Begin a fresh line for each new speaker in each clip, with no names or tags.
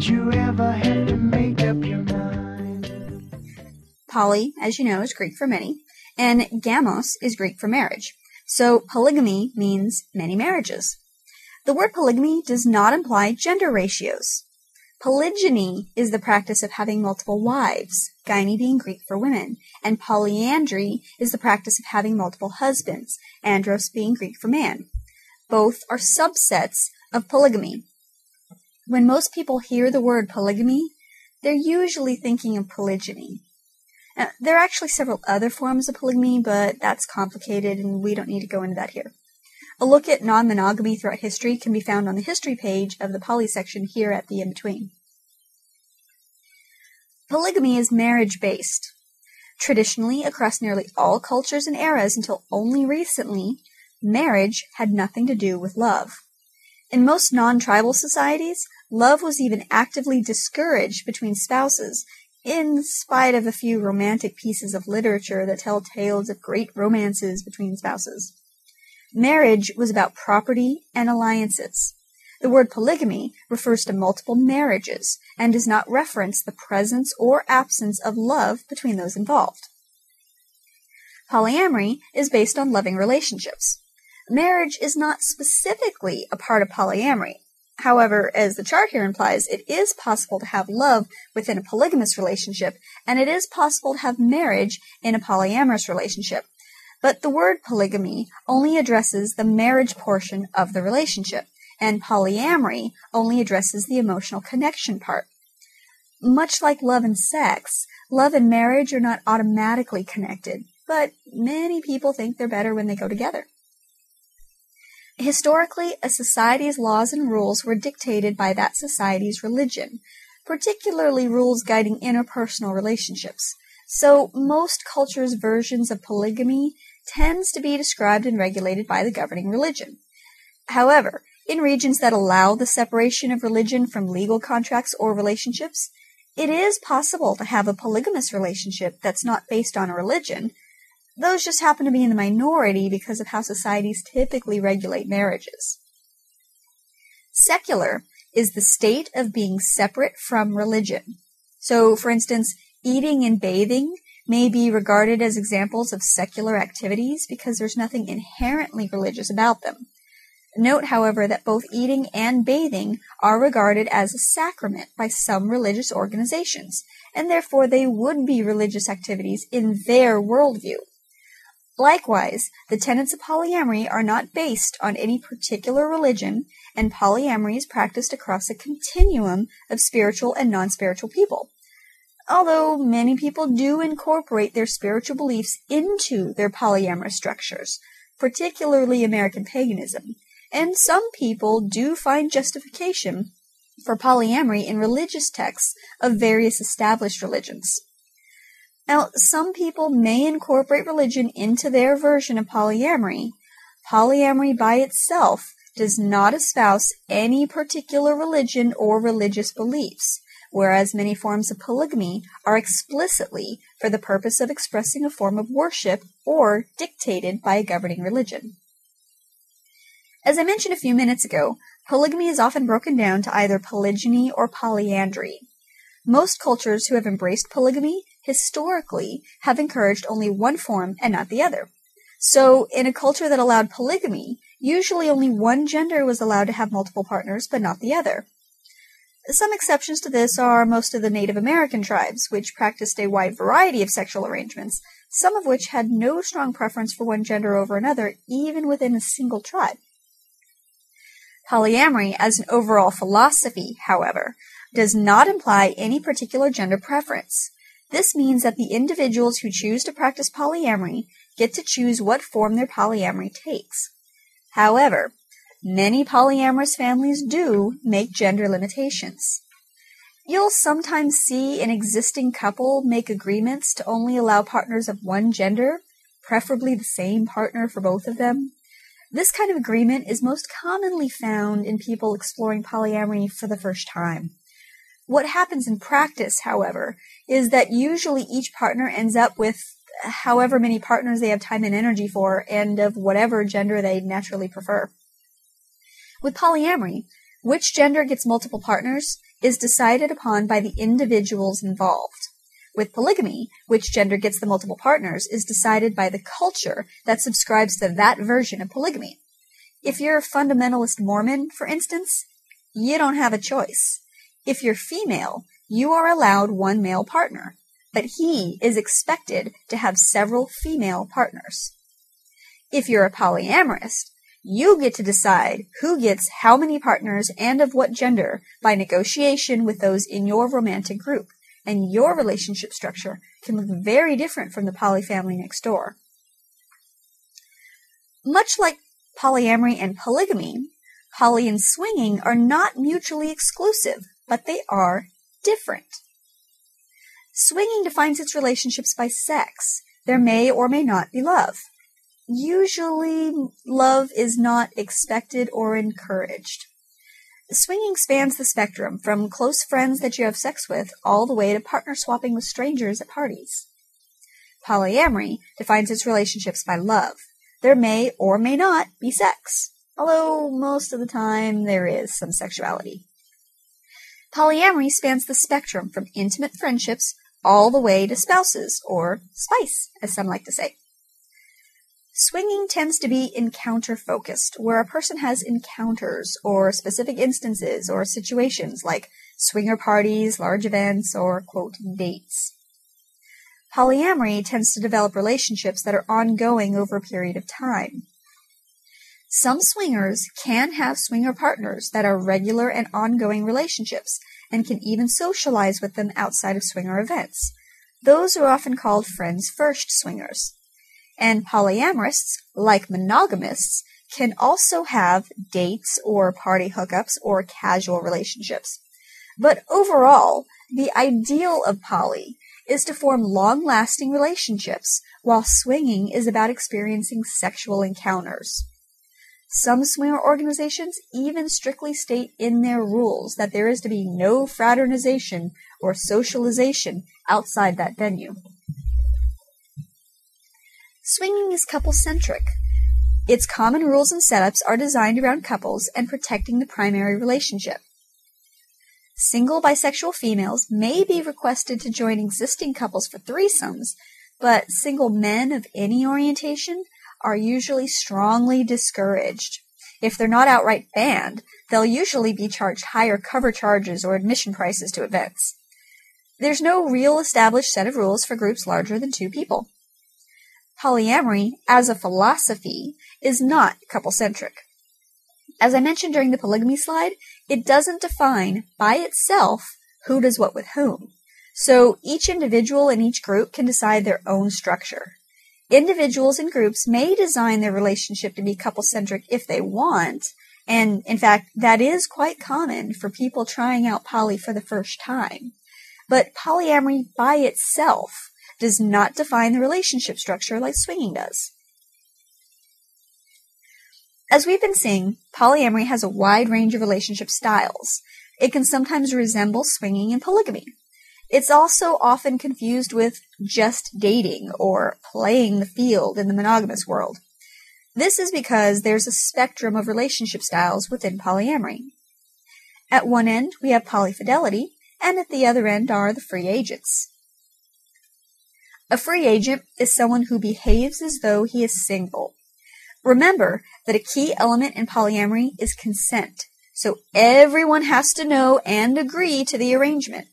Did you ever have to make up your mind?
Poly, as you know, is Greek for many, and gamos is Greek for marriage. So polygamy means many marriages. The word polygamy does not imply gender ratios. Polygyny is the practice of having multiple wives, gyne being Greek for women, and polyandry is the practice of having multiple husbands, andros being Greek for man. Both are subsets of polygamy. When most people hear the word polygamy, they're usually thinking of polygyny. Now, there are actually several other forms of polygamy, but that's complicated and we don't need to go into that here. A look at non-monogamy throughout history can be found on the history page of the poly section here at the in-between. Polygamy is marriage-based. Traditionally, across nearly all cultures and eras until only recently, marriage had nothing to do with love. In most non-tribal societies, love was even actively discouraged between spouses, in spite of a few romantic pieces of literature that tell tales of great romances between spouses. Marriage was about property and alliances. The word polygamy refers to multiple marriages and does not reference the presence or absence of love between those involved. Polyamory is based on loving relationships. Marriage is not specifically a part of polyamory. However, as the chart here implies, it is possible to have love within a polygamous relationship, and it is possible to have marriage in a polyamorous relationship. But the word polygamy only addresses the marriage portion of the relationship, and polyamory only addresses the emotional connection part. Much like love and sex, love and marriage are not automatically connected, but many people think they're better when they go together. Historically, a society's laws and rules were dictated by that society's religion, particularly rules guiding interpersonal relationships. So most cultures' versions of polygamy tends to be described and regulated by the governing religion. However, in regions that allow the separation of religion from legal contracts or relationships, it is possible to have a polygamous relationship that's not based on a religion. Those just happen to be in the minority because of how societies typically regulate marriages. Secular is the state of being separate from religion. So, for instance, eating and bathing may be regarded as examples of secular activities because there's nothing inherently religious about them. Note, however, that both eating and bathing are regarded as a sacrament by some religious organizations, and therefore they would be religious activities in their worldview. Likewise, the tenets of polyamory are not based on any particular religion, and polyamory is practiced across a continuum of spiritual and non-spiritual people. Although many people do incorporate their spiritual beliefs into their polyamorous structures, particularly American paganism, and some people do find justification for polyamory in religious texts of various established religions. Now, some people may incorporate religion into their version of polyamory. Polyamory by itself does not espouse any particular religion or religious beliefs, whereas many forms of polygamy are explicitly for the purpose of expressing a form of worship or dictated by a governing religion. As I mentioned a few minutes ago, polygamy is often broken down to either polygyny or polyandry. Most cultures who have embraced polygamy historically have encouraged only one form and not the other. So, in a culture that allowed polygamy, usually only one gender was allowed to have multiple partners, but not the other. Some exceptions to this are most of the Native American tribes, which practiced a wide variety of sexual arrangements, some of which had no strong preference for one gender over another, even within a single tribe. Polyamory, as an overall philosophy, however, does not imply any particular gender preference. This means that the individuals who choose to practice polyamory get to choose what form their polyamory takes. However, many polyamorous families do make gender limitations. You'll sometimes see an existing couple make agreements to only allow partners of one gender, preferably the same partner for both of them. This kind of agreement is most commonly found in people exploring polyamory for the first time. What happens in practice, however, is that usually each partner ends up with however many partners they have time and energy for, and of whatever gender they naturally prefer. With polyamory, which gender gets multiple partners is decided upon by the individuals involved. With polygamy, which gender gets the multiple partners is decided by the culture that subscribes to that version of polygamy. If you're a fundamentalist Mormon, for instance, you don't have a choice. If you're female, you are allowed one male partner, but he is expected to have several female partners. If you're a polyamorist, you get to decide who gets how many partners and of what gender by negotiation with those in your romantic group, and your relationship structure can look very different from the poly family next door. Much like polyamory and polygamy, poly and swinging are not mutually exclusive, but they are different. Swinging defines its relationships by sex. There may or may not be love. Usually, love is not expected or encouraged. Swinging spans the spectrum from close friends that you have sex with all the way to partner swapping with strangers at parties. Polyamory defines its relationships by love. There may or may not be sex, although most of the time there is some sexuality. Polyamory spans the spectrum from intimate friendships all the way to spouses, or spice, as some like to say. Swinging tends to be encounter-focused, where a person has encounters or specific instances or situations like swinger parties, large events, or, quote, dates. Polyamory tends to develop relationships that are ongoing over a period of time. Some swingers can have swinger partners that are regular and ongoing relationships and can even socialize with them outside of swinger events. Those are often called friends-first swingers. And polyamorists, like monogamists, can also have dates or party hookups or casual relationships. But overall, the ideal of poly is to form long-lasting relationships, while swinging is about experiencing sexual encounters. Some swinger organizations even strictly state in their rules that there is to be no fraternization or socialization outside that venue. Swinging is couple-centric. Its common rules and setups are designed around couples and protecting the primary relationship. Single bisexual females may be requested to join existing couples for threesomes, but single men of any orientation are usually strongly discouraged. If they're not outright banned, they'll usually be charged higher cover charges or admission prices to events. There's no real established set of rules for groups larger than 2 people. Polyamory, as a philosophy, is not couple-centric. As I mentioned during the polygamy slide, it doesn't define, by itself, who does what with whom. So each individual in each group can decide their own structure. Individuals and groups may design their relationship to be couple-centric if they want, and in fact, that is quite common for people trying out poly for the first time. But polyamory by itself does not define the relationship structure like swinging does. As we've been seeing, polyamory has a wide range of relationship styles. It can sometimes resemble swinging and polygamy. It's also often confused with just dating or playing the field in the monogamous world. This is because there's a spectrum of relationship styles within polyamory. At one end, we have polyfidelity, and at the other end are the free agents. A free agent is someone who behaves as though he is single. Remember that a key element in polyamory is consent, so everyone has to know and agree to the arrangement.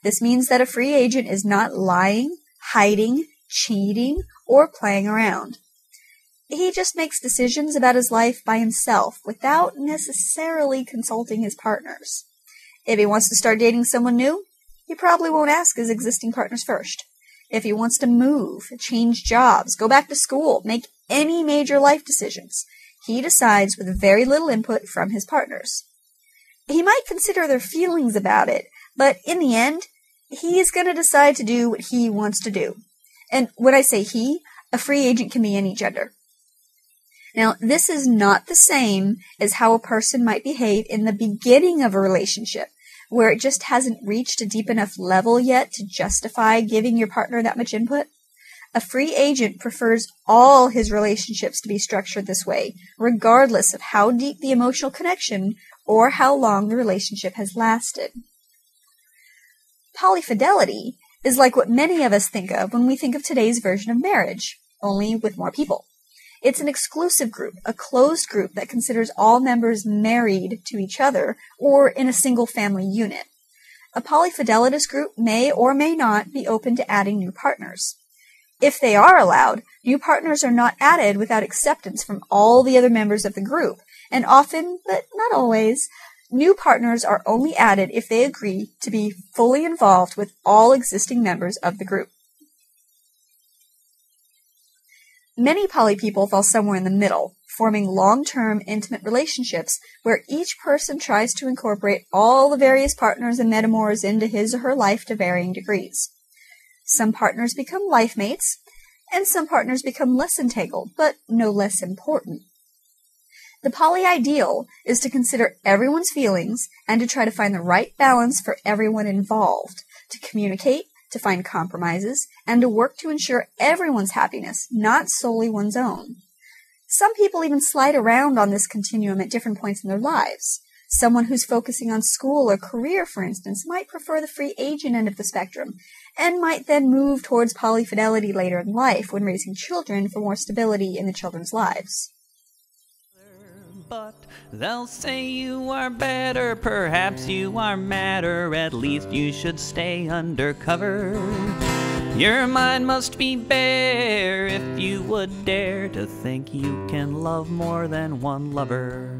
This means that a free agent is not lying, hiding, cheating, or playing around. He just makes decisions about his life by himself without necessarily consulting his partners. If he wants to start dating someone new, he probably won't ask his existing partners first. If he wants to move, change jobs, go back to school, make any major life decisions, he decides with very little input from his partners. He might consider their feelings about it, but in the end, he is going to decide to do what he wants to do. And when I say he, a free agent can be any gender. Now, this is not the same as how a person might behave in the beginning of a relationship, where it just hasn't reached a deep enough level yet to justify giving your partner that much input. A free agent prefers all his relationships to be structured this way, regardless of how deep the emotional connection or how long the relationship has lasted. Polyfidelity is like what many of us think of when we think of today's version of marriage, only with more people. It's an exclusive group, a closed group that considers all members married to each other or in a single family unit. A polyfidelitous group may or may not be open to adding new partners. If they are allowed, new partners are not added without acceptance from all the other members of the group, and often, but not always, new partners are only added if they agree to be fully involved with all existing members of the group. Many poly people fall somewhere in the middle, forming long-term intimate relationships where each person tries to incorporate all the various partners and metamors into his or her life to varying degrees. Some partners become life mates, and some partners become less entangled, but no less important. The poly ideal is to consider everyone's feelings and to try to find the right balance for everyone involved, to communicate, to find compromises, and to work to ensure everyone's happiness, not solely one's own. Some people even slide around on this continuum at different points in their lives. Someone who's focusing on school or career, for instance, might prefer the free agent end of the spectrum, and might then move towards polyfidelity later in life when raising children for more stability in the children's lives.
But they'll say you are better, perhaps you are madder, at least you should stay undercover. Your mind must be bare if you would dare to think you can love more than one lover.